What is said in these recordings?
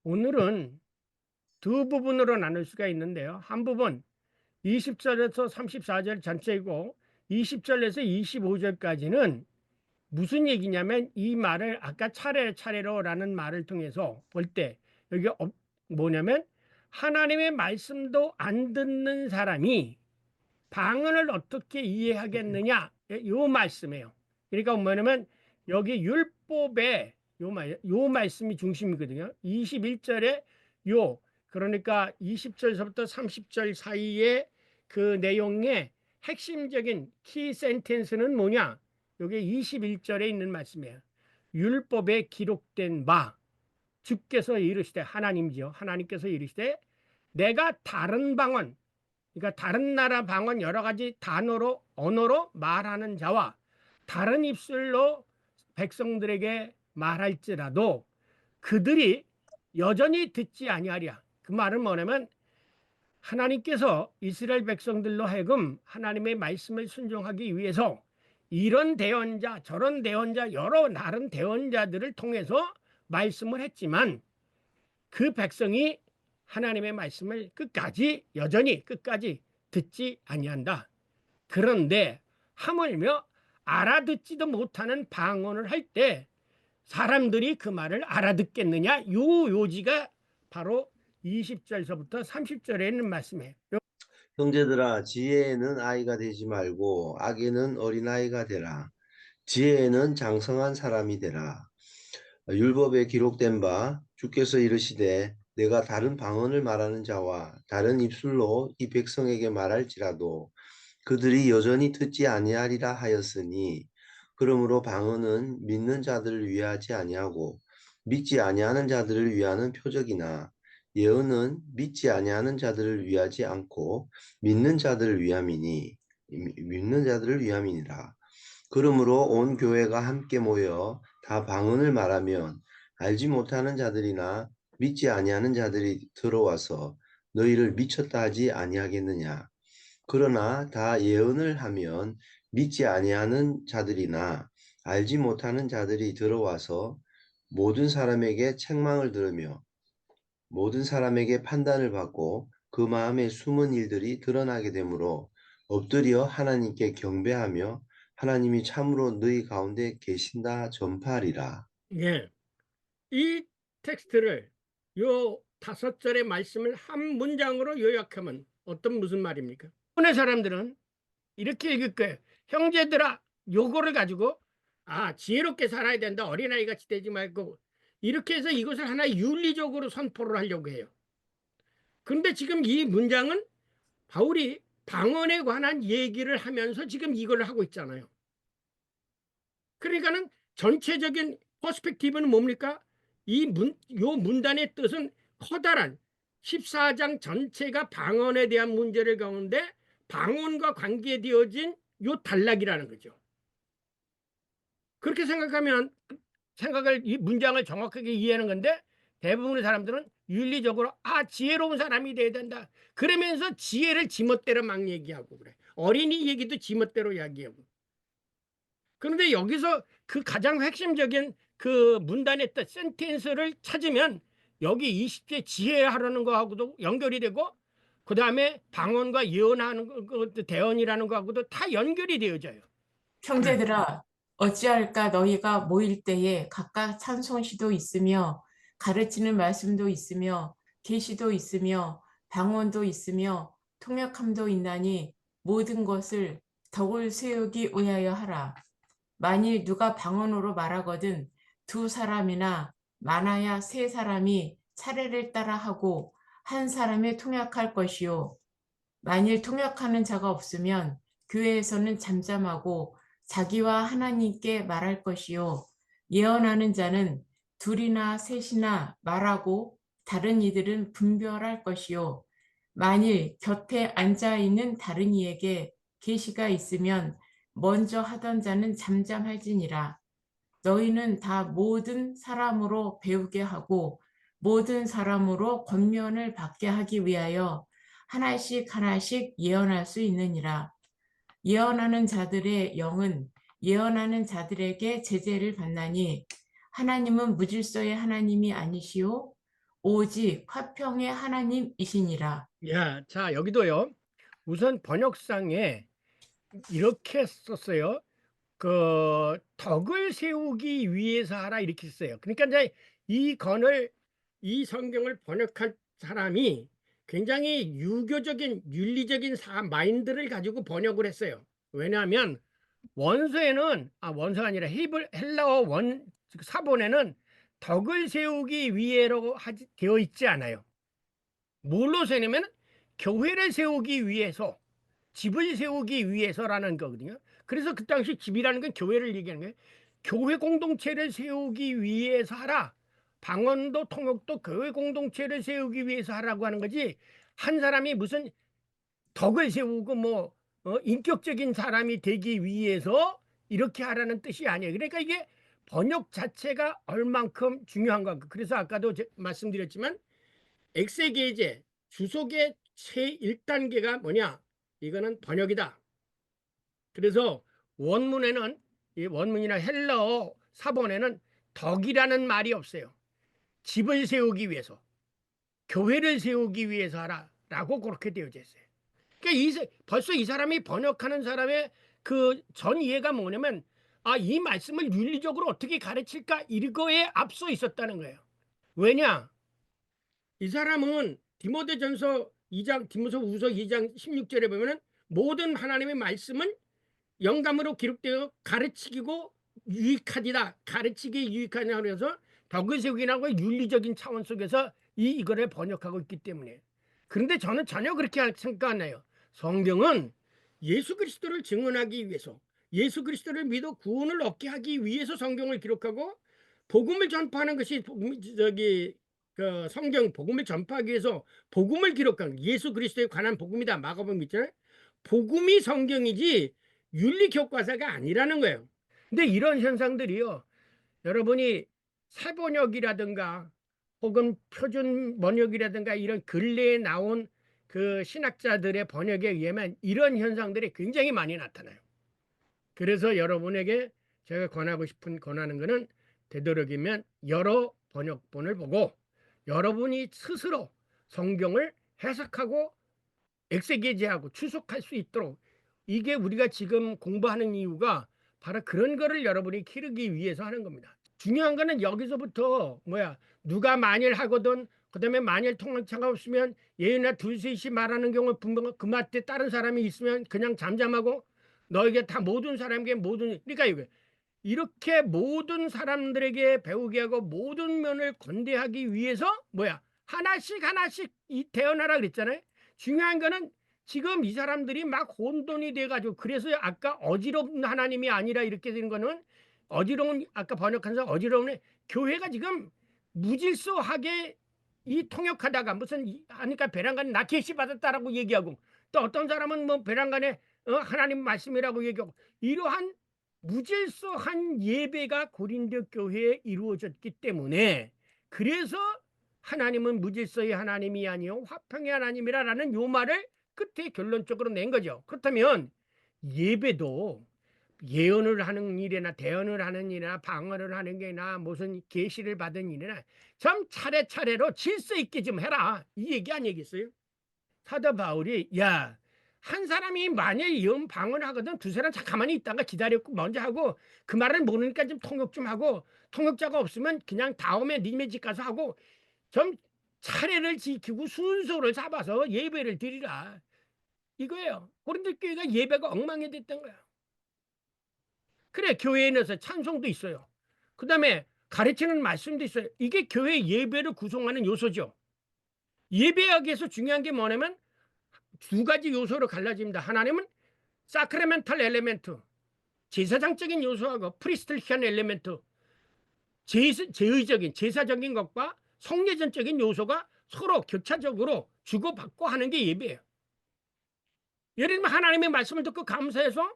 오늘은 두 부분으로 나눌 수가 있는데요. 한 부분 20절에서 34절 전체이고 20절에서 25절까지는 무슨 얘기냐면 이 말을 아까 차례차례로 라는 말을 통해서 볼 때 여기 뭐냐면 하나님의 말씀도 안 듣는 사람이 방언을 어떻게 이해하겠느냐 요 말씀이에요. 그러니까 뭐냐면 여기 율법의 요 말씀이 중심이거든요. 21절에 요 그러니까 20절서부터 30절 사이에 그 내용의 핵심적인 키 센텐스는 뭐냐? 요게 21절에 있는 말씀이에요. 율법에 기록된 바 주께서 이르시되 하나님이죠. 하나님께서 이르시되 내가 다른 방언 그러니까 다른 나라 방언 여러 가지 단어로 언어로 말하는 자와 다른 입술로 백성들에게 말할지라도 그들이 여전히 듣지 아니하리라. 그 말은 뭐냐면 하나님께서 이스라엘 백성들로 하여금 하나님의 말씀을 순종하기 위해서 이런 대언자 저런 대언자 여러 다른 대언자들을 통해서 말씀을 했지만 그 백성이 하나님의 말씀을 끝까지 여전히 끝까지 듣지 아니한다. 그런데 하물며 알아듣지도 못하는 방언을 할 때 사람들이 그 말을 알아듣겠느냐? 요 요지가 바로 20절서부터 30절에 있는 말씀이에요. 형제들아, 지혜에는 아이가 되지 말고 악에는 어린아이가 되라. 지혜에는 장성한 사람이 되라. 율법에 기록된 바 주께서 이르시되 내가 다른 방언을 말하는 자와 다른 입술로 이 백성에게 말할지라도 그들이 여전히 듣지 아니하리라 하였으니, 그러므로 방언은 믿는 자들을 위하지 아니하고 믿지 아니하는 자들을 위하는 표적이나 예언은 믿지 아니하는 자들을 위하지 않고 믿는 자들을 위함이니라. 그러므로 온 교회가 함께 모여 다 방언을 말하면 알지 못하는 자들이나 믿지 아니하는 자들이 들어와서 너희를 미쳤다 하지 아니하겠느냐. 그러나 다 예언을 하면 믿지 아니하는 자들이나 알지 못하는 자들이 들어와서 모든 사람에게 책망을 들으며 모든 사람에게 판단을 받고 그 마음의 숨은 일들이 드러나게 되므로 엎드려 하나님께 경배하며 하나님이 참으로 너희 가운데 계신다 전파하리라. 예. 이 텍스트를 요 5절의 말씀을 한 문장으로 요약하면 무슨 말입니까? 오늘 사람들은 이렇게 읽을 거예요. 형제들아, 요거를 가지고 지혜롭게 살아야 된다. 어린아이 같이 되지 말고 이렇게 해서 이것을 하나의 윤리적으로 선포를 하려고 해요. 그런데 지금 이 문장은 바울이 방언에 관한 얘기를 하면서 지금 이걸 하고 있잖아요. 그러니까는 전체적인 퍼스펙티브는 뭡니까? 요 문단의 뜻은 커다란 14장 전체가 방언에 대한 문제를 가운데 방언과 관계되어진 요 단락이라는 거죠. 그렇게 생각하면 이 문장을 정확하게 이해하는 건데 대부분의 사람들은 윤리적으로 지혜로운 사람이 돼야 된다. 그러면서 지혜를 지멋대로 막 얘기하고 그래. 어린이 얘기도 지멋대로 이야기하고. 그런데 여기서 그 가장 핵심적인 그 문단의 뜻, 센텐스를 찾으면 여기 20제 지혜하라는 거하고도 연결이 되고 그 다음에 방언과 예언하는 거, 대언이라는 거하고도 다 연결이 되어져요. 형제들아, 어찌할까 너희가 모일 때에 각각 찬송시도 있으며 가르치는 말씀도 있으며 계시도 있으며 방언도 있으며 통역함도 있나니 모든 것을 덕을 세우기 위하여 하라. 만일 누가 방언으로 말하거든 두 사람이나 많아야 세 사람이 차례를 따라 하고 한 사람이 통역할 것이요. 만일 통역하는 자가 없으면 교회에서는 잠잠하고 자기와 하나님께 말할 것이요. 예언하는 자는 둘이나 셋이나 말하고 다른 이들은 분별할 것이요. 만일 곁에 앉아 있는 다른 이에게 계시가 있으면 먼저 하던 자는 잠잠할지니라. 너희는 다 모든 사람으로 배우게 하고 모든 사람으로 권면을 받게 하기 위하여 하나씩 하나씩 예언할 수 있느니라. 예언하는 자들의 영은 예언하는 자들에게 제재를 받나니 하나님은 무질서의 하나님이 아니시오. 오직 화평의 하나님이시니라. 야, 자, 여기도요. 우선 번역상에 이렇게 썼어요. 그 덕을 세우기 위해서 하라 이렇게 써요. 그러니까 이제 이 성경을 번역한 사람이 굉장히 유교적인 윤리적인 마인드를 가지고 번역을 했어요. 왜냐하면 원서가 아니라 헬라어 사본에는 덕을 세우기 위해로 되어 있지 않아요. 뭘로 세우냐면 교회를 세우기 위해서, 집을 세우기 위해서라는 거거든요. 그래서 그 당시 집이라는 건 교회를 얘기하는 거예요. 교회 공동체를 세우기 위해서 하라. 방언도 통역도 교회 공동체를 세우기 위해서 하라고 하는 거지, 한 사람이 무슨 덕을 세우고 인격적인 사람이 되기 위해서 이렇게 하라는 뜻이 아니에요. 그러니까 이게 번역 자체가 얼만큼 중요한가. 그래서 아까도 말씀드렸지만 엑세게제 주석의 제 1단계가 뭐냐? 이거는 번역이다. 그래서 원문에는, 이 원문이나 헬라어 사본에는 덕이라는 말이 없어요. 집을 세우기 위해서, 교회를 세우기 위해서 하라라고 그렇게 되어져 있어요. 그러니까 벌써 이 사람이 번역하는 사람의 그 전 이해가 뭐냐면, 이 말씀을 윤리적으로 어떻게 가르칠까, 이거에 앞서 있었다는 거예요. 왜냐? 이 사람은 디모데전서 2장, 디모데후서 2장 16절에 보면은 모든 하나님의 말씀은 영감으로 기록되어 가르치기고 유익하디다. 가르치기 유익하냐 그래서 덕을 세우기라고 윤리적인 차원 속에서 이거를 번역하고 있기 때문에. 그런데 저는 전혀 그렇게 생각 안 해요. 성경은 예수 그리스도를 증언하기 위해서, 예수 그리스도를 믿어 구원을 얻게 하기 위해서 성경을 기록하고, 복음을 전파하는 것이 성경 복음을 전파하기 위해서 복음을 기록한 예수 그리스도에 관한 복음이다. 마가복음 있잖아요. 복음이 성경이지 윤리 교과서가 아니라는 거예요. 근데 이런 현상들이요, 여러분이 사번역이라든가 혹은 표준 번역이라든가 이런 근래에 나온 그 신학자들의 번역에 의하면 이런 현상들이 굉장히 많이 나타나요. 그래서 여러분에게 제가 권하는 거는 되도록이면 여러 번역본을 보고 여러분이 스스로 성경을 해석하고 엑세게제하고 추석할 수 있도록, 이게 우리가 지금 공부하는 이유가 바로 그런 거를 여러분이 기르기 위해서 하는 겁니다. 중요한 거는 여기서부터 누가 만일 하거든, 그다음에 만일 통역차가 없으면 예나 둘셋이 말하는 경우 그 맛에 다른 사람이 있으면 그냥 잠잠하고 너에게 다 모든 사람에게 그러니까 이렇게 모든 사람들에게 배우게 하고 모든 면을 건대하기 위해서 하나씩 태어나라 그랬잖아요. 중요한 거는 지금 이 사람들이 막 혼돈이 돼가지고, 그래서 아까 어지러운 하나님이 아니라 이렇게 되는 거는 어지러운, 아까 번역한 사람 어지러운, 교회가 지금 무질서하게 이 통역하다가 하니까 베란간에 나 계시 받았다라고 얘기하고, 또 어떤 사람은 베란간에 하나님 말씀이라고 얘기하고, 이러한 무질서한 예배가 고린도 교회에 이루어졌기 때문에, 그래서 하나님은 무질서의 하나님이 아니요 화평의 하나님이라는 요 말을 끝에 결론적으로 낸 거죠. 그렇다면 예배도 예언을 하는 일이나 대언을 하는 일이나 방언을 하는 게나 무슨 계시를 받은 일이나 좀 차례차례로 질서 있게 좀 해라, 이 얘기 아니겠어요? 사도 바울이 한 사람이 만약에 예언 방언을 하거든, 두 사람 가만히 있다가 기다렸고 먼저 하고, 그 말을 모르니까 좀 통역 좀 하고, 통역자가 없으면 그냥 다음에 님의 집 가서 하고, 좀 차례를 지키고 순서를 잡아서 예배를 드리라, 이거예요. 고린도 교회가 예배가 엉망이 됐던 거야. 그래, 교회에 넣어서 찬송도 있어요. 그 다음에 가르치는 말씀도 있어요. 이게 교회 예배를 구성하는 요소죠. 예배학에서 중요한 게 뭐냐면 두 가지 요소로 갈라집니다. 하나님은 사크레멘탈 엘레멘트, 제사장적인 요소하고 프리스틀리한 엘레멘트, 제의적인 제사적인 것과 성례전적인 요소가 서로 교차적으로 주고받고 하는 게 예배예요. 예를 들면 하나님의 말씀을 듣고 감사해서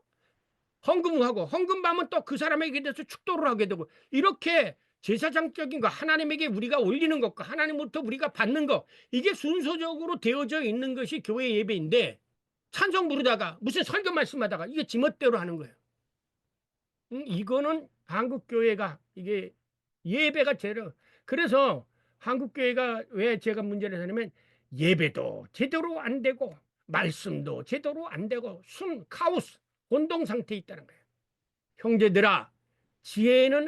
헌금을 하고, 헌금받으면 또 그 사람에게 대해서 축도를 하게 되고, 이렇게 제사장적인 거, 하나님에게 우리가 올리는 것과 하나님부터 우리가 받는 것, 이게 순서적으로 되어져 있는 것이 교회 예배인데, 찬송 부르다가 무슨 설교 말씀하다가 이게 지멋대로 하는 거예요. 이거는 한국 교회가 이게 예배가 제로. 그래서 한국 교회가 왜 제가 문제를 하냐면 예배도 제대로 안 되고 말씀도 제대로 안 되고 카오스 혼동 상태에 있다는 거예요. 형제들아, 지혜는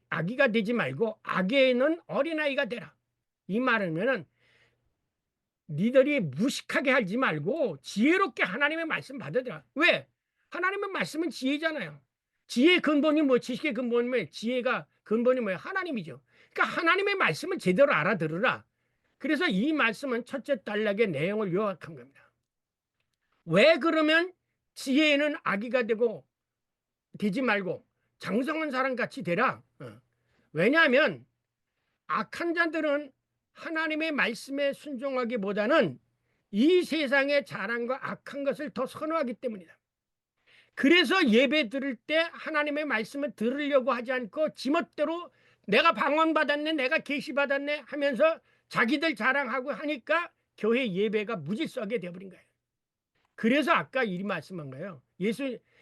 아기가 되지 말고 악에는 어린아이가 되라. 이 말이면은 니들이 무식하게 하지 말고 지혜롭게 하나님의 말씀 받아들여. 왜? 하나님의 말씀은 지혜잖아요. 지혜의 근본이 뭐, 지식의 근본이 뭐, 지혜가 근본이 뭐예요? 하나님이죠. 그러니까 하나님의 말씀을 제대로 알아들으라. 그래서 이 말씀은 첫째 단락의 내용을 요약한 겁니다. 왜 그러면 지혜는 아기가 되지 말고 장성한 사람 같이 되라. 왜냐하면 악한 자들은 하나님의 말씀에 순종하기보다는 이 세상의 자랑과 악한 것을 더 선호하기 때문이다. 그래서 예배 드릴 때 하나님의 말씀을 들으려고 하지 않고 지멋대로 내가 방언받았네, 내가 계시받았네 하면서 자기들 자랑하고 하니까 교회 예배가 무질서하게 되어버린 거예요. 그래서 아까 이 말씀한 거예요.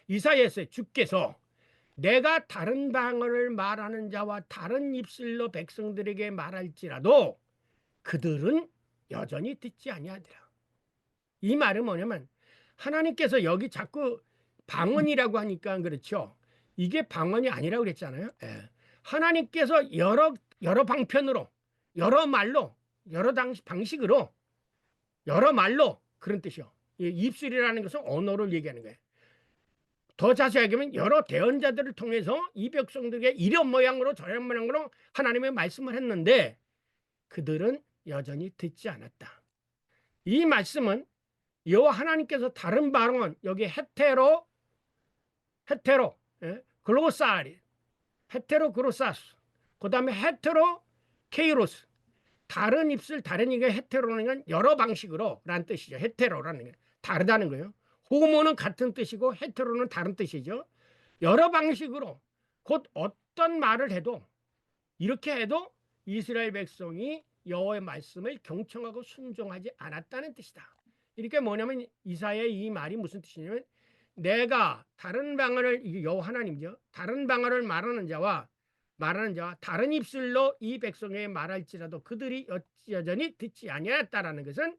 이사야서 주께서 내가 다른 방언을 말하는 자와 다른 입술로 백성들에게 말할지라도 그들은 여전히 듣지 아니하더라. 이 말은 뭐냐면 하나님께서 여기 자꾸 방언이라고 하니까 그렇죠. 이게 방언이 아니라고 그랬잖아요. 예. 하나님께서 여러 방편으로, 여러 말로, 여러 방식으로, 여러 말로 그런 뜻이요. 입술이라는 것은 언어를 얘기하는 거예요. 더 자세하게 하면 여러 대언자들을 통해서 이 백성들에게 이런 모양으로 저런 모양으로 하나님의 말씀을 했는데 그들은 여전히 듣지 않았다. 이 말씀은 여호와 하나님께서 다른 방언, 여기 헤테로, 글로사리, 헤테로 글로사스, 그 다음에 헤테로 케이로스, 다른 입술, 다른 이게 헤테로는 건 여러 방식으로 라는 뜻이죠. 헤테로라는 게 다르다는 거예요. 호모는 같은 뜻이고 헤테로는 다른 뜻이죠. 여러 방식으로 곧 어떤 말을 해도 이렇게 해도 이스라엘 백성이 여호와의 말씀을 경청하고 순종하지 않았다는 뜻이다. 이렇게 뭐냐면 이사야의 이 말이 무슨 뜻이냐면 내가 다른 방언을 여호와 하나님이죠. 다른 방언을 말하는 자와 다른 입술로 이 백성에게 말할지라도 그들이 여전히 듣지 아니하였다라는 것은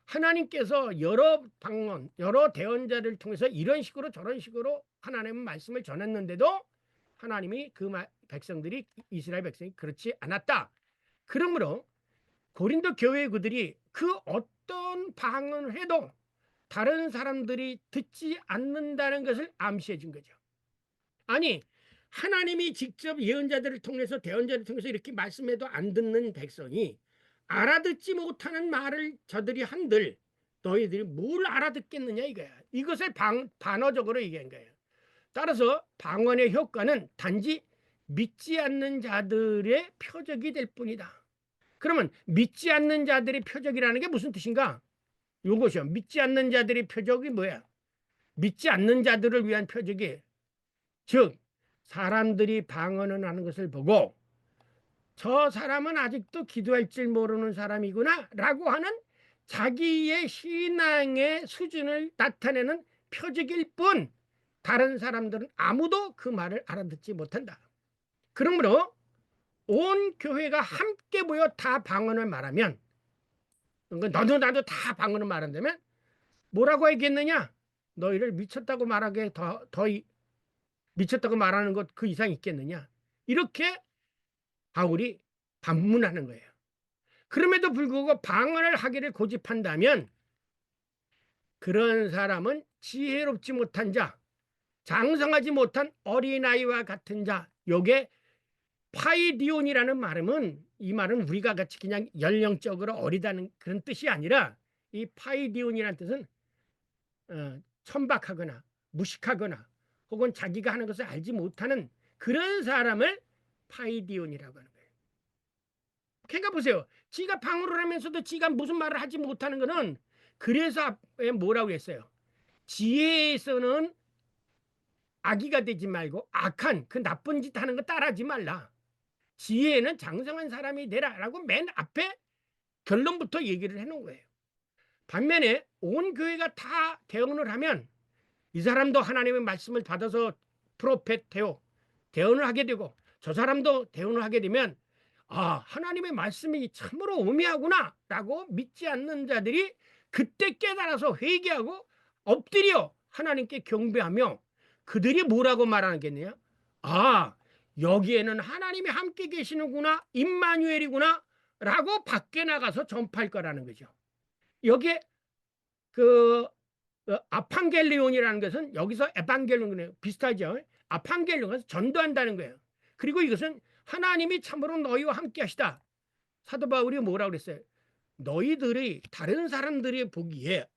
하나님께서 여러 방언, 여러 대언자를 통해서 이런 식으로 저런 식으로 하나님의 말씀을 전했는데도 하나님이 백성들이 이스라엘 백성이 그렇지 않았다. 그러므로 고린도 교회 그들이 그 어떤 방언을 해도 다른 사람들이 듣지 않는다는 것을 암시해 준 거죠. 아니 하나님이 직접 예언자들을 통해서 대언자를 통해서 이렇게 말씀해도 안 듣는 백성이 알아듣지 못하는 말을 저들이 한들 너희들이 뭘 알아듣겠느냐 이거야. 이것을 반어적으로 얘기한 거예요. 따라서 방언의 효과는 단지 믿지 않는 자들의 표적이 될 뿐이다. 그러면 믿지 않는 자들의 표적이라는 게 무슨 뜻인가? 이것이요. 믿지 않는 자들의 표적이 뭐야? 믿지 않는 자들을 위한 표적이 즉 사람들이 방언을 하는 것을 보고 저 사람은 아직도 기도할 줄 모르는 사람이구나 라고 하는 자기의 신앙의 수준을 나타내는 표적일 뿐 다른 사람들은 아무도 그 말을 알아듣지 못한다. 그러므로 온 교회가 함께 모여 다 방언을 말하면 너도 나도 다 방언을 말한다면 뭐라고 하겠느냐? 너희를 미쳤다고 말하게 더 미쳤다고 말하는 것 그 이상 있겠느냐? 이렇게 바울이 반문하는 거예요. 그럼에도 불구하고 방언을 하기를 고집한다면 그런 사람은 지혜롭지 못한 자, 장성하지 못한 어린아이와 같은 자. 요게 파이디온이라는 말은 이 말은 우리가 같이 그냥 연령적으로 어리다는 그런 뜻이 아니라 이 파이디온이라는 뜻은 천박하거나 무식하거나 혹은 자기가 하는 것을 알지 못하는 그런 사람을 파이디온이라고 하는 거예요. 그러니까 보세요. 지가 방언을 하면서도 지가 무슨 말을 하지 못하는 거는 그래서 앞에 뭐라고 했어요. 지혜에서는 악의가 되지 말고 악한 그 나쁜 짓 하는 거 따라하지 말라. 지혜는 장성한 사람이 되라라고 맨 앞에 결론부터 얘기를 해놓은 거예요. 반면에 온 교회가 다 대언을 하면 이 사람도 하나님의 말씀을 받아서 프로페트요 대언을 하게 되고 저 사람도 대언을 하게 되면 하나님의 말씀이 참으로 오미하구나라고 믿지 않는 자들이 그때 깨달아서 회개하고 엎드려 하나님께 경배하며 그들이 뭐라고 말하겠네요? 여기에는 하나님이 함께 계시는구나, 임마누엘이구나 라고 밖에 나가서 전파할 거라는 거죠. 여기에 그 아판겔리온이라는 것은 여기서 에반겔리온이에요. 비슷하죠. 아판겔리온은 전도한다는 거예요. 그리고 이것은 하나님이 참으로 너희와 함께 하시다. 사도 바울이 뭐라고 그랬어요? 너희들이 다른 사람들이 보기에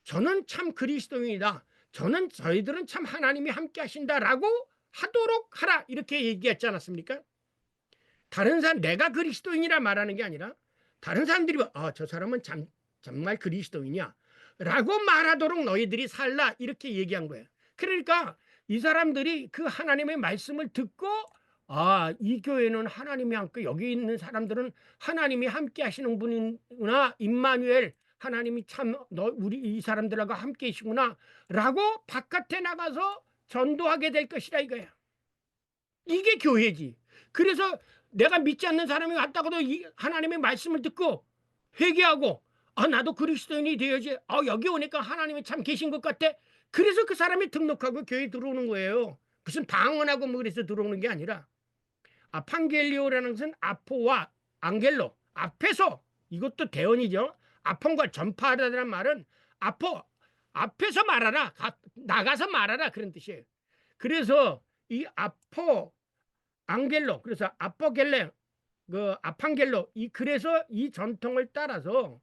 저는 참 그리스도인이다. 저희들은 참 하나님이 함께 하신다라고 하도록 하라. 이렇게 얘기했지 않았습니까? 다른 사람, 내가 그리스도인이라 말하는 게 아니라 다른 사람들이 저 사람은 정말 그리스도인이야 라고 말하도록 너희들이 살라. 이렇게 얘기한 거예요. 그러니까 이 사람들이 그 하나님의 말씀을 듣고 이 교회는 하나님이 함께, 여기 있는 사람들은 하나님이 함께 하시는 분이구나, 임마누엘, 하나님이 참 우리 이 사람들하고 함께 계시구나 라고 바깥에 나가서 전도하게 될 것이라 이거야. 이게 교회지. 그래서 내가 믿지 않는 사람이 왔다고도 이 하나님의 말씀을 듣고 회개하고 나도 그리스도인이 되어야지. 여기 오니까 하나님이 참 계신 것 같아. 그래서 그 사람이 등록하고 교회에 들어오는 거예요. 무슨 방언하고 뭐 그래서 들어오는 게 아니라. 아판겔리오라는 것은 아포와 앙겔로, 앞에서, 이것도 대언이죠. 아폰과 전파하라는 말은 앞에서 말하라, 나가서 말하라 그런 뜻이에요. 그래서 이 아포 앙겔로, 그래서 아포겔레, 아판겔로, 그래서 이 전통을 따라서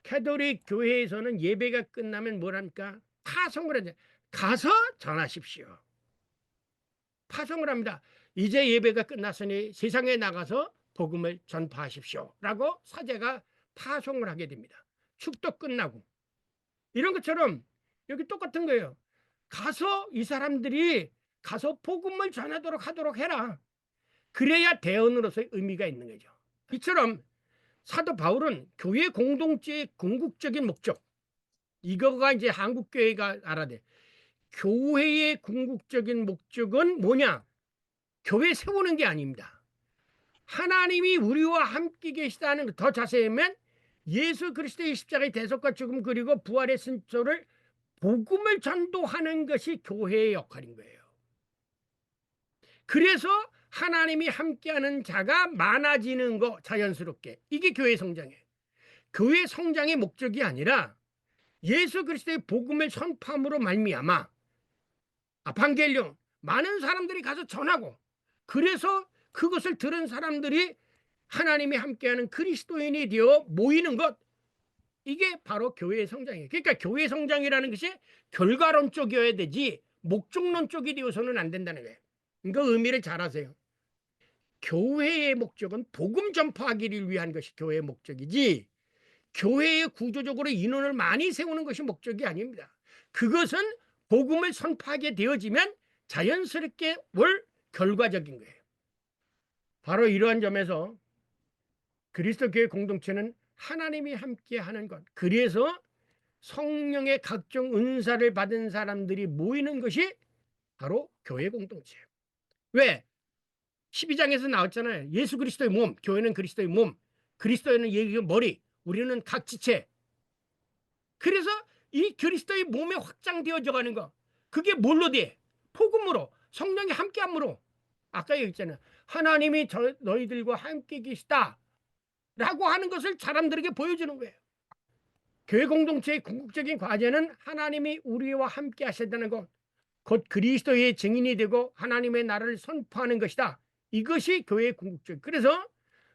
캐톨릭 교회에서는 예배가 끝나면 뭐랍니까? 파송을 하죠. 가서 전하십시오. 파송을 합니다. 이제 예배가 끝났으니 세상에 나가서 복음을 전파하십시오 라고 사제가 파송을 하게 됩니다. 축도 끝나고. 이런 것처럼 여기 똑같은 거예요. 가서 이 사람들이 가서 복음을 전하도록 하도록 해라. 그래야 대언으로서의 의미가 있는 거죠. 이처럼 사도 바울은 교회 공동체의 궁극적인 목적, 이거가 이제 한국교회가 알아야 돼. 교회의 궁극적인 목적은 뭐냐? 교회 세우는 게 아닙니다. 하나님이 우리와 함께 계시다는 거, 더 자세히 하면 예수 그리스도의 십자가의 대속과 죽음 그리고 부활의 승천을 복음을 전도하는 것이 교회의 역할인 거예요. 그래서 하나님이 함께하는 자가 많아지는 거, 자연스럽게. 이게 교회 성장이에요. 교회 성장의 목적이 아니라 예수 그리스도의 복음을 선포함으로 말미암아 아판겔리온, 많은 사람들이 가서 전하고, 그래서 그것을 들은 사람들이 하나님이 함께하는 그리스도인이 되어 모이는 것, 이게 바로 교회의 성장이에요. 그러니까 교회 성장이라는 것이 결과론 쪽이어야 되지 목적론 쪽이 되어서는 안 된다는 거예요. 그러니까 의미를 잘 아세요. 교회의 목적은 복음 전파하기를 위한 것이 교회의 목적이지, 교회의 구조적으로 인원을 많이 세우는 것이 목적이 아닙니다. 그것은 복음을 선포하게 되어지면 자연스럽게 올 결과적인 거예요. 바로 이러한 점에서 그리스도 교회 공동체는 하나님이 함께 하는 것, 그래서 성령의 각종 은사를 받은 사람들이 모이는 것이 바로 교회 공동체예요. 왜? 12장에서 나왔잖아요. 예수 그리스도의 몸, 교회는 그리스도의 몸, 그리스도는 예수의 머리, 우리는 각 지체. 그래서 이 그리스도의 몸에 확장되어져 가는 거, 그게 뭘로 돼? 복음으로, 성령이 함께함으로. 아까 얘기했잖아요. 하나님이 너희들과 함께 계시다 라고 하는 것을 사람들에게 보여주는 거예요. 교회 공동체의 궁극적인 과제는 하나님이 우리와 함께 하신다는 것, 곧 그리스도의 증인이 되고 하나님의 나라를 선포하는 것이다. 이것이 교회의 궁극적. 그래서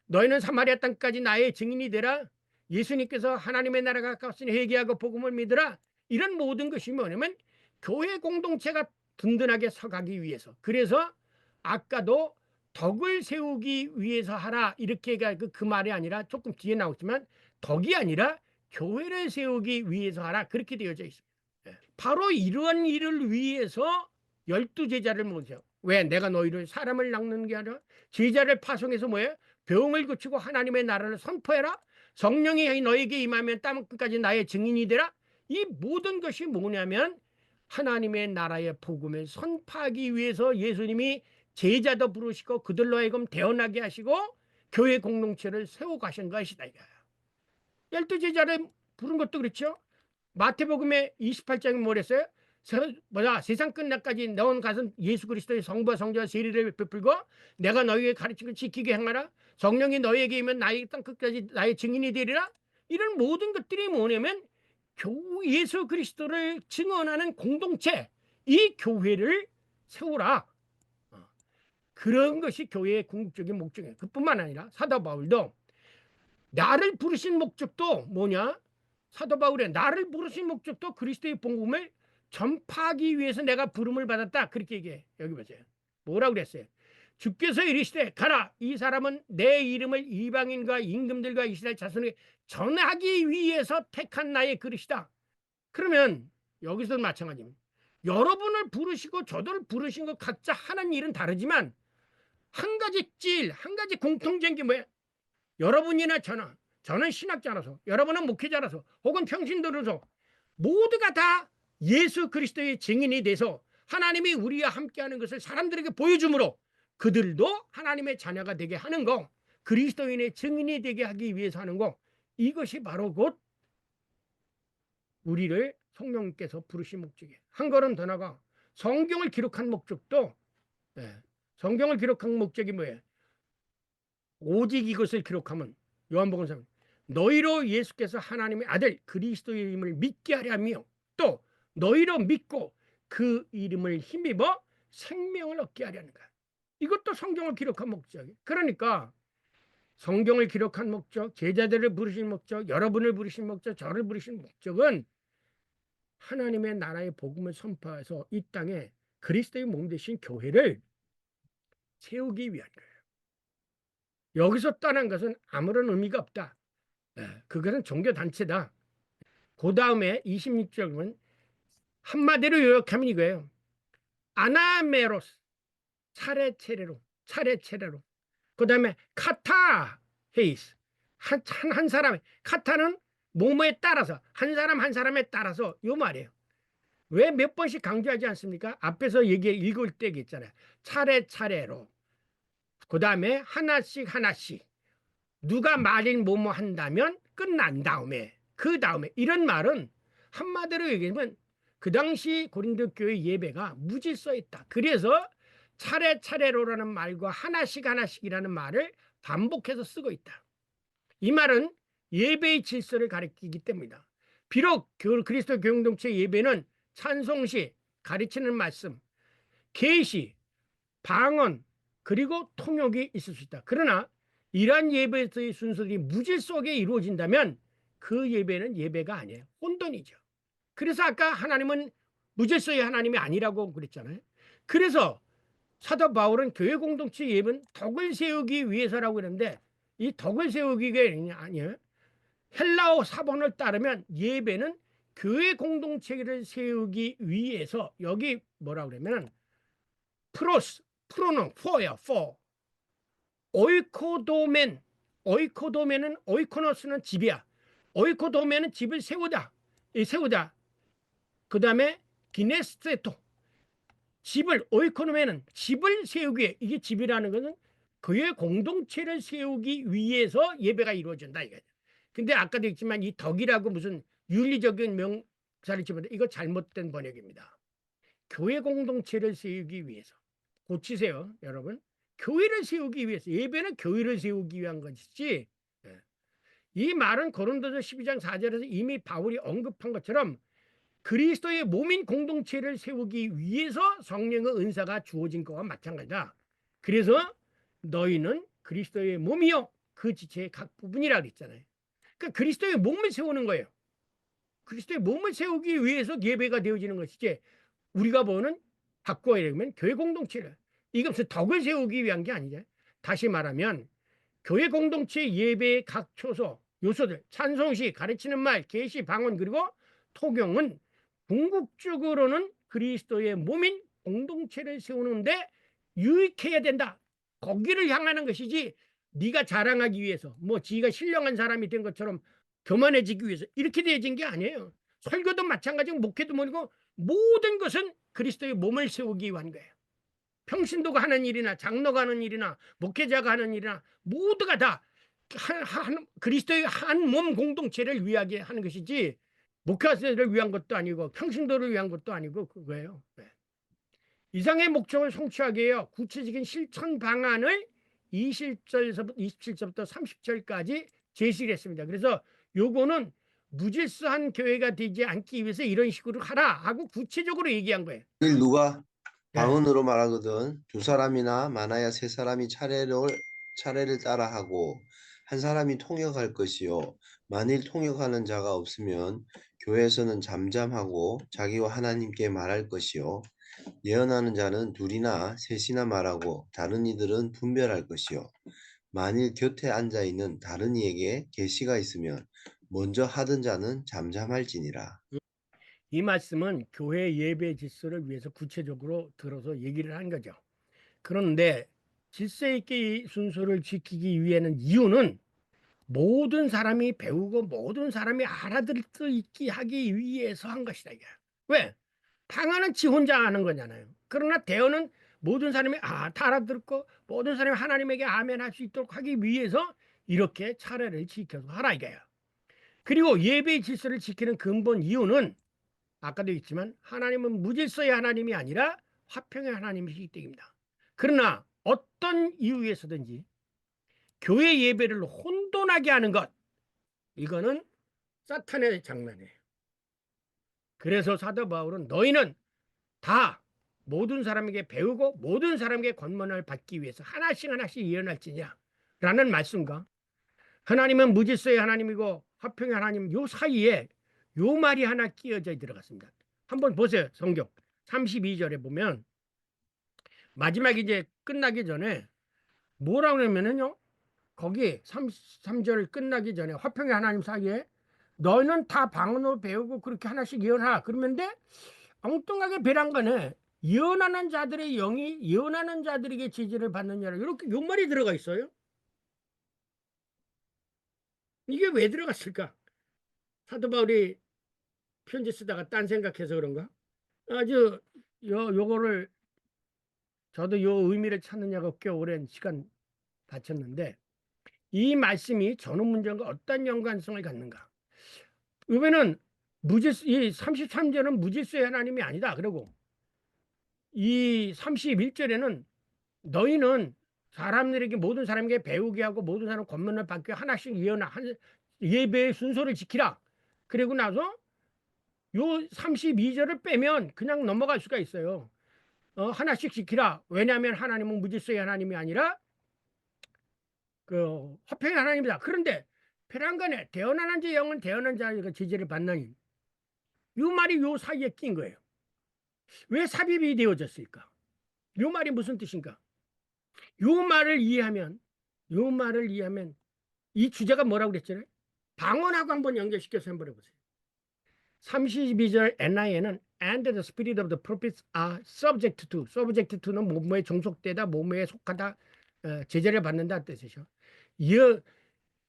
너희는 사마리아 땅까지 나의 증인이 되라. 예수님께서 하나님의 나라가 가까웠으니 회개하고 복음을 믿으라. 이런 모든 것이 뭐냐면 교회 공동체가 든든하게 서가기 위해서. 그래서 아까도 덕을 세우기 위해서 하라, 이렇게가 그 말이 아니라 조금 뒤에 나오지만 덕이 아니라 교회를 세우기 위해서 하라, 그렇게 되어져 있습니다. 바로 이러한 일을 위해서 12제자를 모으죠. 왜? 내가 너희를 사람을 낚는 게 아니라 제자를 파송해서 뭐예요? 병을 고치고 하나님의 나라를 선포해라. 성령이 너에게 임하면 땅 끝까지 나의 증인이 되라. 이 모든 것이 뭐냐면 하나님의 나라의 복음을 선포하기 위해서 예수님이 제자도 부르시고 그들로 하여금 대언하게 하시고 교회 공동체를 세워가신 것이다 이거야. 12제자를 부른 것도 그렇죠. 마태복음의 28장에 뭐랬어요? 세상 끝날까지 너는 가서 예수 그리스도의 성부와 성자와 세례를 베풀고 내가 너희에게 가르친 걸 지키게 행하라. 성령이 너희에게 임하면 나의 땅 끝까지 나의 증인이 되리라. 이런 모든 것들이 뭐냐면 예수 그리스도를 증언하는 공동체, 이 교회를 세우라. 그런 것이 교회의 궁극적인 목적이에요. 그뿐만 아니라 사도 바울도 나를 부르신 목적도 뭐냐? 사도 바울의 나를 부르신 목적도 그리스도의 복음을 전파하기 위해서 내가 부름을 받았다. 그렇게 얘기해. 여기 보세요. 뭐라고 그랬어요? 주께서 이르시되 가라. 이 사람은 내 이름을 이방인과 임금들과 이스라엘 자손에게 전하기 위해서 택한 나의 그릇이다. 그러면 여기서도 마찬가지입니다. 여러분을 부르시고 저를 부르신 것 각자 하는 일은 다르지만 한 가지 한 가지 공통된 게 뭐예요? 여러분이나 저는 신학자라서, 여러분은 목회자라서, 혹은 평신도로서 모두가 다 예수 그리스도의 증인이 돼서 하나님이 우리와 함께하는 것을 사람들에게 보여주므로 그들도 하나님의 자녀가 되게 하는 거, 그리스도인의 증인이 되게 하기 위해서 하는 거, 이것이 바로 곧 우리를 성령께서 부르신 목적이에요. 한 걸음 더 나가 성경을 기록한 목적도, 성경을 기록한 목적이 뭐예요? 오직 이것을 기록하면 요한복음 3 너희로 예수께서 하나님의 아들 그리스도의 이름을 믿게 하려 하며 또 너희로 믿고 그 이름을 힘입어 생명을 얻게 하려는 거야. 이것도 성경을 기록한 목적이에요. 그러니까 성경을 기록한 목적, 제자들을 부르신 목적, 여러분을 부르신 목적, 저를 부르신 목적은 하나님의 나라의 복음을 선포해서 이 땅에 그리스도의 몸 되신 교회를 세우기 위한 거예요. 여기서 떠난 것은 아무런 의미가 없다. 그것은 종교단체다. 그 다음에 26절은 한마디로 요약하면 이거예요. 아나메로스, 차례차례로. 그 다음에 카타헤이스, 한 사람의, 카타는 뭐뭐에 따라서, 한 사람 한 사람에 따라서, 요 말이에요. 왜 몇 번씩 강조하지 않습니까? 앞에서 읽을 때 있잖아요. 차례차례로. 그 다음에 하나씩 누가 말일 뭐뭐 한다면 끝난 다음에, 그 다음에, 이런 말은 한마디로 얘기하면 그 당시 고린도 교회 예배가 무질서했다. 그래서 차례차례로라는 말과 하나씩이라는 말을 반복해서 쓰고 있다. 이 말은 예배의 질서를 가리키기 때문이다. 비록 그리스도 교회공동체 예배는 찬송시, 가르치는 말씀, 계시, 방언, 그리고 통역이 있을 수 있다. 그러나 이러한 예배의 순서들이 무질서하게 이루어진다면 그 예배는 예배가 아니에요. 혼돈이죠. 그래서 아까 하나님은 무질서의 하나님이 아니라고 그랬잖아요. 그래서 사도 바울은 교회 공동체 예배는 덕을 세우기 위해서라고 그러는데 이 덕을 세우기가 아니에요. 헬라어 사본을 따르면 예배는 교회 공동체를 세우기 위해서, 여기 뭐라고 그러면 프로는 for예요. for. 오이코도멘은, 오이코노스는 집이야. 오이코도멘은 집을 세우다. 그 다음에 기네스테토, 오이코노멘은 집을 세우기 위해, 이게 집이라는 것은 그의 공동체를 세우기 위해서 예배가 이루어진다 이거죠. 근데 아까도 했지만 이 덕이라고 무슨 윤리적인 명사를 집어넣어, 이거 잘못된 번역입니다. 교회 공동체를 세우기 위해서. 고치세요, 여러분. 교회를 세우기 위해서. 예배는 교회를 세우기 위한 것이지. 이 말은 고린도서 12장 4절에서 이미 바울이 언급한 것처럼 그리스도의 몸인 공동체를 세우기 위해서 성령의 은사가 주어진 것과 마찬가지다. 그래서 너희는 그리스도의 몸이요 그 지체의 각 부분이라 그랬잖아요. 그러니까 그리스도의 몸을 세우는 거예요. 그리스도의 몸을 세우기 위해서 예배가 되어지는 것이지, 우리가 보는 바꿔야 되면 교회 공동체를, 이것은 덕을 세우기 위한 게 아니죠. 다시 말하면 교회 공동체 예배의 각 요소들, 찬송시, 가르치는 말, 계시, 방언, 그리고 토경은 궁극적으로는 그리스도의 몸인 공동체를 세우는데 유익해야 된다. 거기를 향하는 것이지, 네가 자랑하기 위해서, 뭐 지가 신령한 사람이 된 것처럼 교만해지기 위해서 이렇게 되어진 게 아니에요. 설교도 마찬가지고 목회도 뭐고 모든 것은 그리스도의 몸을 세우기 위한 거예요. 평신도가 하는 일이나 장로가 하는 일이나 목회자가 하는 일이나 모두가 다 그리스도의 한 몸 공동체를 위하게 하는 것이지 목회자를 위한 것도 아니고 평신도를 위한 것도 아니고 그거예요. 네. 이상의 목적을 성취하기 위해 구체적인 실천 방안을 27절부터 30절까지 제시를 했습니다. 그래서 요거는 무질서한 교회가 되지 않기 위해서 이런 식으로 하라 하고 구체적으로 얘기한 거예요. 누가 네. 방언으로 말하거든 두 사람이나 많아야 세 사람이 차례를 따라하고 한 사람이 통역할 것이요 만일 통역하는 자가 없으면 교회에서는 잠잠하고 자기와 하나님께 말할 것이요 예언하는 자는 둘이나 셋이나 말하고 다른 이들은 분별할 것이요 만일 곁에 앉아 있는 다른 이에게 계시가 있으면 먼저 하던 자는 잠잠할지니라. 이 말씀은 교회 예배 질서를 위해서 구체적으로 들어서 얘기를 한 거죠. 그런데 질서 있게 이 순서를 지키기 위해는 이유는 모든 사람이 배우고 모든 사람이 알아들 수 있게 하기 위해서 한 것이다. 이게. 왜? 방언은 지 혼자 하는 거잖아요. 그러나 대언은 모든 사람이 다 알아듣고 모든 사람이 하나님에게 아멘 할 수 있도록 하기 위해서 이렇게 차례를 지켜서 하라 이거예요. 그리고 예배의 질서를 지키는 근본 이유는 아까도 있지만 하나님은 무질서의 하나님이 아니라 화평의 하나님이시기 때문입니다. 그러나 어떤 이유에서든지 교회 예배를 혼돈하게 하는 것, 이거는 사탄의 장난이에요. 그래서 사도 바울은 너희는 다 모든 사람에게 배우고 모든 사람에게 권면을 받기 위해서 하나씩 예언할지냐 라는 말씀과 하나님은 무질서의 하나님이고 화평의 하나님 요 사이에 요 말이 하나 끼어져 들어갔습니다. 한번 보세요. 성경 32절에 보면 마지막 이제 끝나기 전에 뭐라고 하냐면요. 거기 33절 끝나기 전에 화평의 하나님 사이에 너희는 다 방언으로 배우고 그렇게 하나씩 예언하라. 그러면데 엉뚱하게 배란 거네. 예언하는 자들의 영이 예언하는 자들에게 지지를 받느냐라. 이렇게 요 말이 들어가 있어요. 이게 왜 들어갔을까? 사도 바울이 편지 쓰다가 딴 생각해서 그런가? 아주 요거를 저도 요 의미를 찾느냐고 꽤 오랜 시간 바쳤는데 이 말씀이 전후 문제과 어떤 연관성을 갖는가? 이번에는 이 33절은 무질서의 하나님이 아니다. 그리고 이 31절에는 너희는 사람들에게 모든 사람에게 배우게 하고 모든 사람 권면을 받게 하나씩 예배의 순서를 지키라. 그리고 나서 요 32절을 빼면 그냥 넘어갈 수가 있어요. 하나씩 지키라. 왜냐하면 하나님은 무질서의 하나님이 아니라 그 화평의 하나님이다. 그런데 페랑간에 대언하는 자 영은 대언하는 자가 지지를 받나니 요 말이 요 사이에 낀 거예요. 왜 삽입이 되어졌을까? 요 말이 무슨 뜻인가? 요 말을 이해하면 이 주제가 뭐라고 그랬잖아요. 방언하고 한번 연결시켜서 한번 해보세요. 32절 NI에는 and the spirit of the prophets are subject to. subject to는 뭐뭐에 종속되다, 뭐뭐에 속하다, 제재를 받는다 뜻이죠.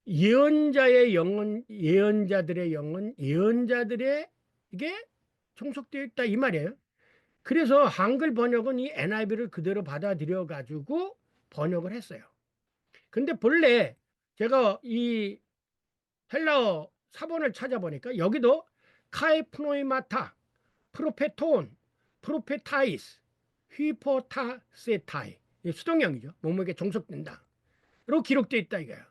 예언자의 영은 예언자들의 영은 예언자들의 이게 종속되어 있다 이 말이에요. 그래서 한글 번역은 이 NIV를 그대로 받아들여 가지고 번역을 했어요. 근데 본래 제가 이 헬라어 사본을 찾아보니까 여기도 카이프노이마타, 프로페톤, 프로페타이스, 휘포타세타이 수동형이죠. 뭐뭐에게 종속된다. 로 기록되어 있다 이거예요.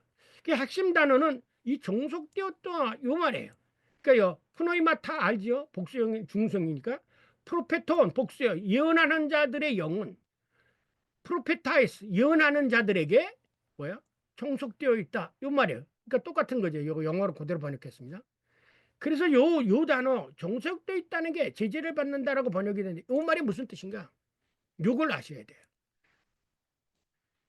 그 핵심 단어는 이 종속되었다 요 말이에요. 그러니까요. 프노이마타 알지요? 복수형 중성이니까 프로페톤 복수요. 예언하는 자들의 영은 프로페타이스 예언하는 자들에게 뭐야? 종속되어 있다 요 말이에요. 그러니까 똑같은 거죠. 이거 영어로 그대로 번역했습니다. 그래서 요 단어 종속되어 있다는 게 제재를 받는다라고 번역이 되는데 요 말이 무슨 뜻인가? 요걸 아셔야 돼요.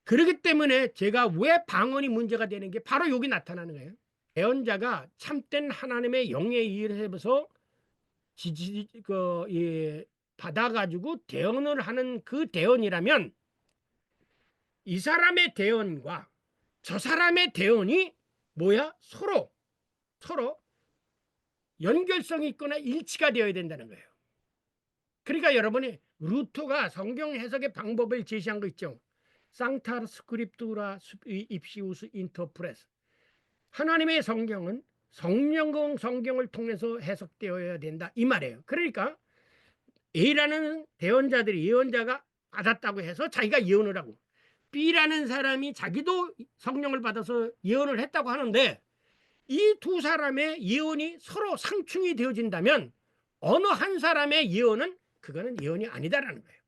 그렇기 때문에 제가 왜 방언이 문제가 되는 게 바로 여기 나타나는 거예요. 예언자가 참된 하나님의 영에 의해서 받아가지고 대언을 하는 그 대언이라면 이 사람의 대언과 저 사람의 대언이 뭐야? 서로 연결성이 있거나 일치가 되어야 된다는 거예요. 그러니까 여러분이 루터가 성경 해석의 방법을 제시한 거 있죠. 상타 스크립투라 입시우스 인터프레스. 하나님의 성경은 성령 성경을 통해서 해석되어야 된다 이 말이에요. 그러니까 A라는 대언자들이 예언자가 받았다고 해서 자기가 예언을 하고, B라는 사람이 자기도 성령을 받아서 예언을 했다고 하는데, 이 두 사람의 예언이 서로 상충이 되어진다면 어느 한 사람의 예언은 그거는 예언이 아니다라는 거예요.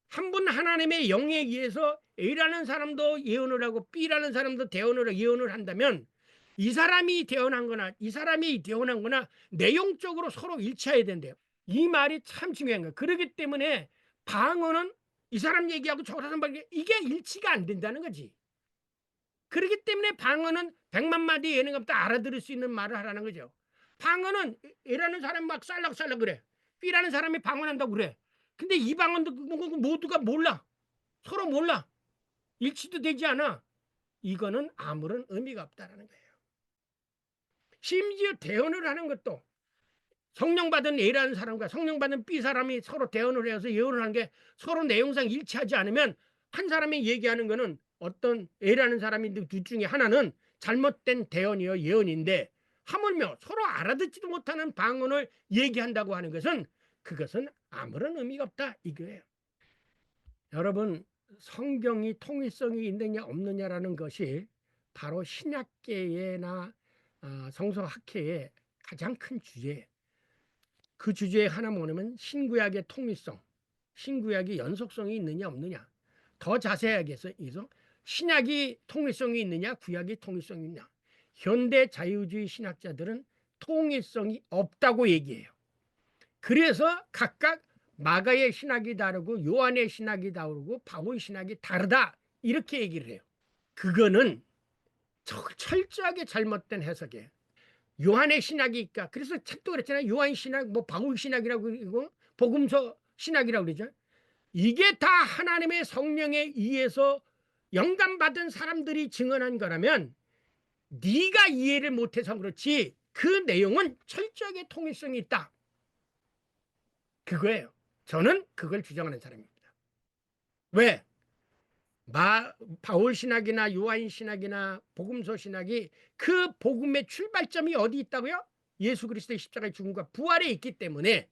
한 분 하나님의 영에 의해서 A라는 사람도 예언을 하고 B라는 사람도 예언을 한다면 이 사람이 대언한 거나 이 사람이 대언한 거나 내용적으로 서로 일치해야 된대요. 이 말이 참 중요한 거예요. 그렇기 때문에 방언은 이 사람 얘기하고 저 사람 얘기, 이게 일치가 안 된다는 거지. 그렇기 때문에 방언은 100만 마디 예능감 다 알아들을 수 있는 말을 하라는 거죠. 방언은 A라는 사람이 막 쌀락쌀락 그래. B라는 사람이 방언한다고 그래. 근데 이 방언도 모두가 몰라. 서로 몰라. 일치도 되지 않아. 이거는 아무런 의미가 없다라는 거예요. 심지어 대언을 하는 것도 성령 받은 A라는 사람과 성령 받은 B 사람이 서로 대언을 해서 예언을 하는 게 서로 내용상 일치하지 않으면 한 사람이 얘기하는 거는 어떤 A라는 사람이 둘 중에 하나는 잘못된 대언이요 예언인데, 하물며 서로 알아듣지도 못하는 방언을 얘기한다고 하는 것은 그것은 아무런 의미가 없다 이거예요. 여러분, 성경이 통일성이 있느냐 없느냐라는 것이 바로 신약계나 성서학회의 가장 큰 주제예요. 그 주제에 하나 뭐냐면 신구약의 통일성, 신구약이 연속성이 있느냐 없느냐. 더 자세하게 해서 신약이 통일성이 있느냐 구약이 통일성이 있느냐. 현대 자유주의 신학자들은 통일성이 없다고 얘기해요. 그래서 각각 마가의 신학이 다르고 요한의 신학이 다르고 바울 신학이 다르다 이렇게 얘기를 해요. 그거는 철저하게 잘못된 해석이에요. 요한의 신학이 있까. 그래서 책도 그랬잖아요. 요한 신학, 뭐 바울 신학이라고 그러고 복음서 신학이라고 그러죠. 이게 다 하나님의 성령에 의해서 영감받은 사람들이 증언한 거라면 네가 이해를 못해서 그렇지 그 내용은 철저하게 통일성이 있다. 그거예요. 저는 그걸 주장하는 사람입니다. 왜? 바울 신학이나 요한 신학이나 복음서 신학이 그 복음의 출발점이 어디 있다고요? 예수 그리스도의 십자가의 죽음과 부활에 있기 때문에,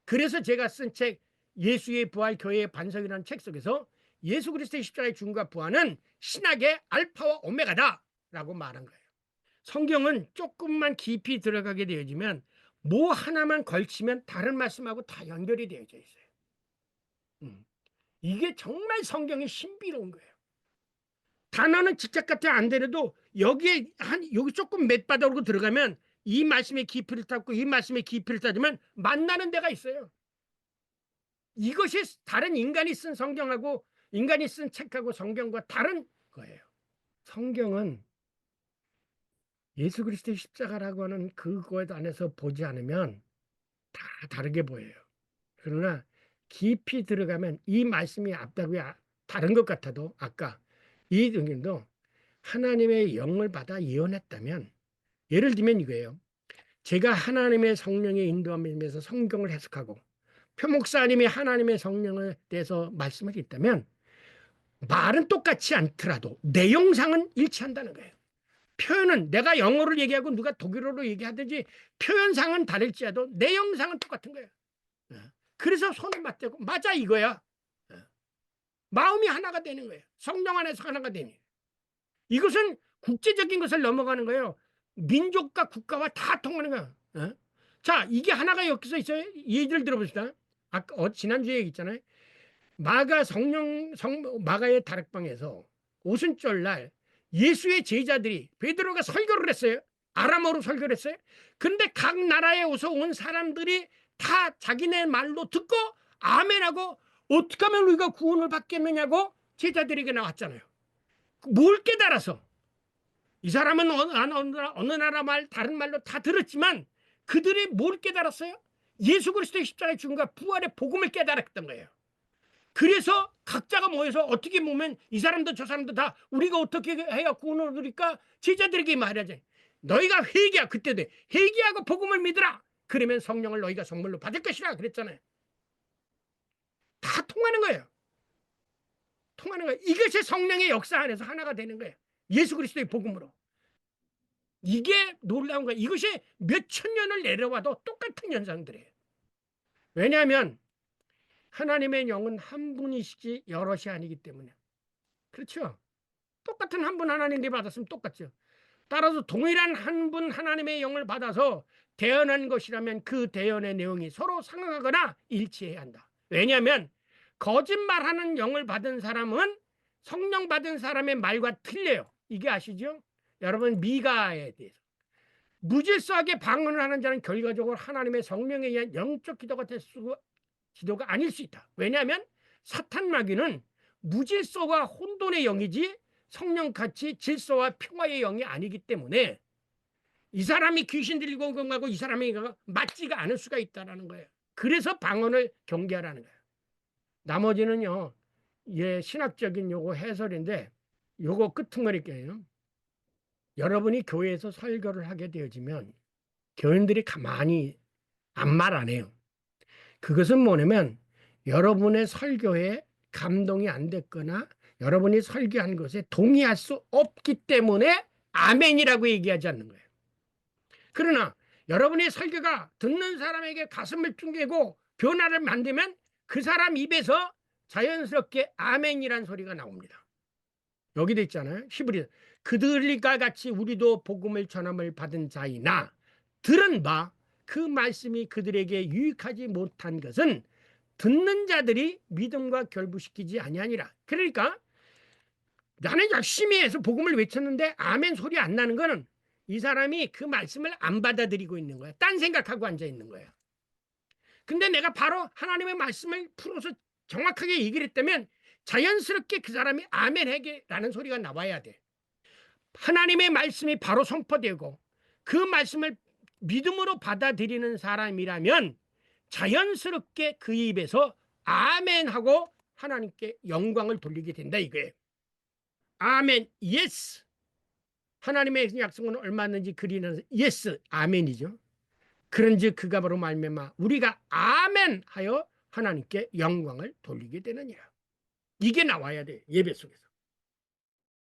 그래서 제가 쓴 책 예수의 부활 교회의 반석이라는 책 속에서 예수 그리스도의 십자가의 죽음과 부활은 신학의 알파와 오메가다라고 말한 거예요. 성경은 조금만 깊이 들어가게 되어지면 뭐 하나만 걸치면 다른 말씀하고 다 연결이 되어져 있어요. 이게 정말 성경이 신비로운 거예요. 단어는 직접 같아 안 되려도 여기 조금 몇 바닥으로 들어가면 이 말씀의 깊이를 찾고 이 말씀의 깊이를 찾으면 만나는 데가 있어요. 이것이 다른 인간이 쓴 성경하고 인간이 쓴 책하고 성경과 다른 거예요. 성경은 예수 그리스도의 십자가라고 하는 그것 안에서 보지 않으면 다 다르게 보여요. 그러나 깊이 들어가면 이 말씀이 앞다고 다른 것 같아도 아까 이 등도 하나님의 영을 받아 예언했다면, 예를 들면 이거예요. 제가 하나님의 성령의 인도함에서 성경을 해석하고 표목사님이 하나님의 성령에 대해서 말씀을 했다면 말은 똑같지 않더라도 내용상은 일치한다는 거예요. 표현은 내가 영어를 얘기하고 누가 독일어로 얘기하든지 표현상은 다를지라도 내용상은 똑같은 거예요. 그래서 손을 맞대고 맞아 이거야. 마음이 하나가 되는 거예요. 성령 안에서 하나가 되는 거예요. 이것은 국제적인 것을 넘어가는 거예요. 민족과 국가와 다 통하는 거야. 자, 이게 하나가 여기서 있어요. 예를 들어봅시다. 아까 지난주에 얘기했잖아요. 마가의 다락방에서 오순절 날 예수의 제자들이 베드로가 설교를 했어요. 아람어로 설교를 했어요. 그런데 각 나라에서 온 사람들이 다 자기네 말로 듣고 아멘하고 어떻게 하면 우리가 구원을 받겠느냐고 제자들에게 나왔잖아요. 뭘 깨달아서? 이 사람은 어느 나라 말 다른 말로 다 들었지만 그들이 뭘 깨달았어요? 예수 그리스도의 십자가의 죽음과 부활의 복음을 깨달았던 거예요. 그래서 각자가 모여서 어떻게 보면 이 사람도 저 사람도 다 우리가 어떻게 해야 구원을 얻으니까 제자들에게 말하지. 너희가 그때도 회개하고 복음을 믿으라. 그러면 성령을 너희가 선물로 받을 것이라 그랬잖아요. 다 통하는 거예요. 통하는 거예요. 이것이 성령의 역사 안에서 하나가 되는 거예요. 예수 그리스도의 복음으로. 이게 놀라운 거예요. 이것이 몇천 년을 내려와도 똑같은 현상들이에요. 왜냐하면 하나님의 영은 한 분이시지 여럿이 아니기 때문에. 그렇죠? 똑같은 한 분 하나님께 받았으면 똑같죠. 따라서 동일한 한 분 하나님의 영을 받아서 대언한 것이라면 그 대언의 내용이 서로 상응하거나 일치해야 한다. 왜냐하면 거짓말하는 영을 받은 사람은 성령 받은 사람의 말과 틀려요. 이게 아시죠? 여러분, 미가에 대해서 무질서하게 방언을 하는 자는 결과적으로 하나님의 성령에 의한 영적 기도가 아닐 수 있다. 왜냐하면 사탄 마귀는 무질서와 혼돈의 영이지 성령같이 질서와 평화의 영이 아니기 때문에 이 사람이 귀신 들리고 건가고 이 사람이 맞지가 않을 수가 있다는 거예요. 그래서 방언을 경계하라는 거예요. 나머지는요, 예, 신학적인 요거 해설인데 요거 끄트머리게요. 여러분이 교회에서 설교를 하게 되어지면 교인들이 가만히 아무 말 안 해요. 그것은 뭐냐면 여러분의 설교에 감동이 안 됐거나 여러분이 설교한 것에 동의할 수 없기 때문에 아멘이라고 얘기하지 않는 거예요. 그러나 여러분의 설교가 듣는 사람에게 가슴을 찡기고 변화를 만들면 그 사람 입에서 자연스럽게 아멘이란 소리가 나옵니다. 여기도 있잖아요. 히브리 그들과 같이 우리도 복음을 전함을 받은 자이나 들은 바 그 말씀이 그들에게 유익하지 못한 것은 듣는 자들이 믿음과 결부시키지 아니하니라. 그러니까 나는 열심히 해서 복음을 외쳤는데 아멘 소리 안 나는 거는 이 사람이 그 말씀을 안 받아들이고 있는 거야. 딴 생각하고 앉아 있는 거야. 근데 내가 바로 하나님의 말씀을 풀어서 정확하게 얘기를 했다면 자연스럽게 그 사람이 아멘 해게라는 소리가 나와야 돼. 하나님의 말씀이 바로 선포되고 그 말씀을 믿음으로 받아들이는 사람이라면 자연스럽게 그 입에서 아멘하고 하나님께 영광을 돌리게 된다 이거예요. 아멘, 예스. 하나님의 약속은 얼마든지 그리는 예스, 아멘이죠. 그런즉 그가 바로 말미암아 우리가 아멘하여 하나님께 영광을 돌리게 되느니라. 이게 나와야 돼, 예배 속에서.